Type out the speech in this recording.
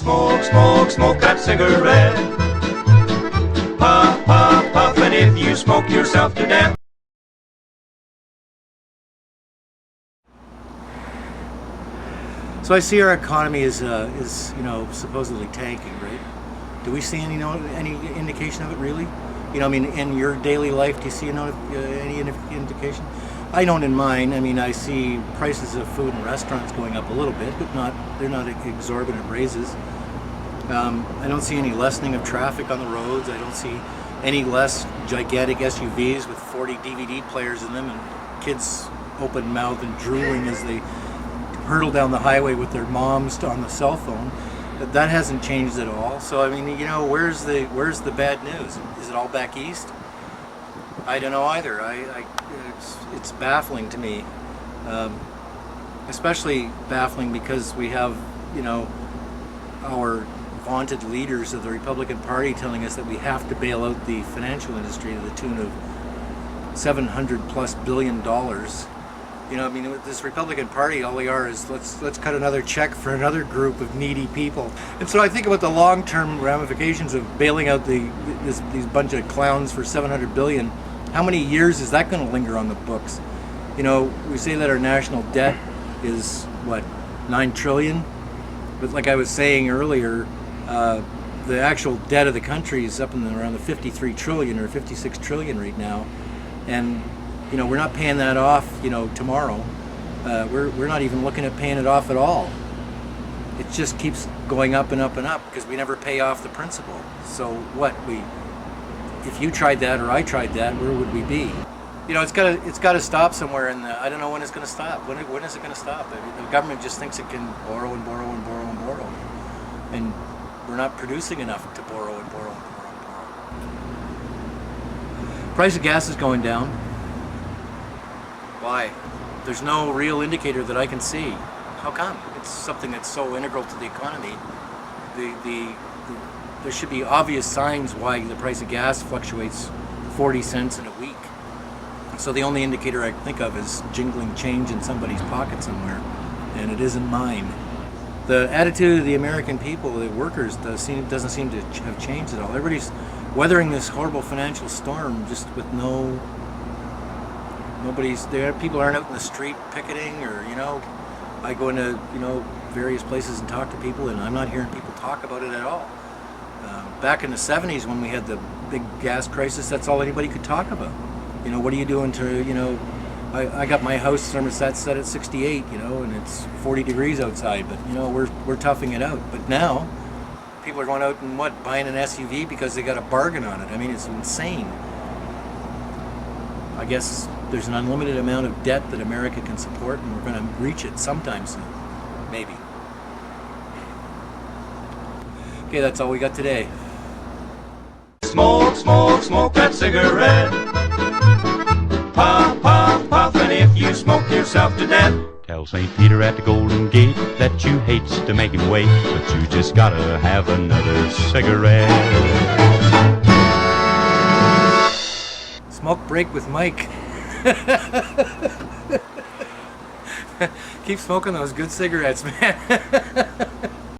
Smoke, smoke, smoke that cigarette. Puff, puff, puff, and if you smoke yourself to death. So I see our economy is supposedly tanking, right? Do we see any indication of it really? I mean, in your daily life, do you see any indication? I don't in mine. I mean, I see prices of food in restaurants going up a little bit, but they're not exorbitant raises. I don't see any lessening of traffic on the roads. I don't see any less gigantic SUVs with 40 DVD players in them and kids open mouthed and drooling as they hurtle down the highway with their moms on the cell phone. That hasn't changed at all. So I mean, where's the bad news? Is it all back east? I don't know either. It's baffling to me, especially baffling because we have our vaunted leaders of the Republican Party telling us that we have to bail out the financial industry to the tune of $700+ billion. I mean, with this Republican Party, all they are is let's cut another check for another group of needy people. And so I think about the long-term ramifications of bailing out these bunch of clowns for $700 billion. How many years is that going to linger on the books? We say that our national debt is what, $9 trillion, but like I was saying earlier, the actual debt of the country is up in around the 53 trillion or 56 trillion right now, and we're not paying that off, tomorrow. We're not even looking at paying it off at all. It just keeps going up and up and up because we never pay off the principal. So if you tried that or I tried that, where would we be? It's got to stop somewhere, and I don't know when it's going to stop. When is it going to stop? I mean, the government just thinks it can borrow and borrow and borrow and borrow, and we're not producing enough to borrow and borrow and borrow and borrow. Price of gas is going down. Why? There's no real indicator that I can see. How come? It's something that's so integral to the economy. There should be obvious signs why the price of gas fluctuates 40 cents in a week. So the only indicator I can think of is jingling change in somebody's pocket somewhere, and it isn't mine. The attitude of the American people, the workers, doesn't seem to have changed at all. Everybody's weathering this horrible financial storm just with nobody's there. People aren't out in the street picketing, or I go into various places and talk to people, and I'm not hearing people talk about it at all. Back in the 70s when we had the big gas crisis, that's all anybody could talk about. What are you doing to I got my house thermostat set at 68, and it's 40 degrees outside, but we're toughing it out. But now people are going out and buying an SUV because they got a bargain on it. I mean, it's insane. I guess there's an unlimited amount of debt that America can support, and we're going to reach it sometime soon. Maybe. Okay, that's all we got today. Smoke, smoke, smoke that cigarette. Puff, puff, puff, and if you smoke yourself to death. Tell St. Peter at the Golden Gate that you hates to make him wait, but you just gotta have another cigarette. Smoke break with Mike. Keep smoking those good cigarettes, man.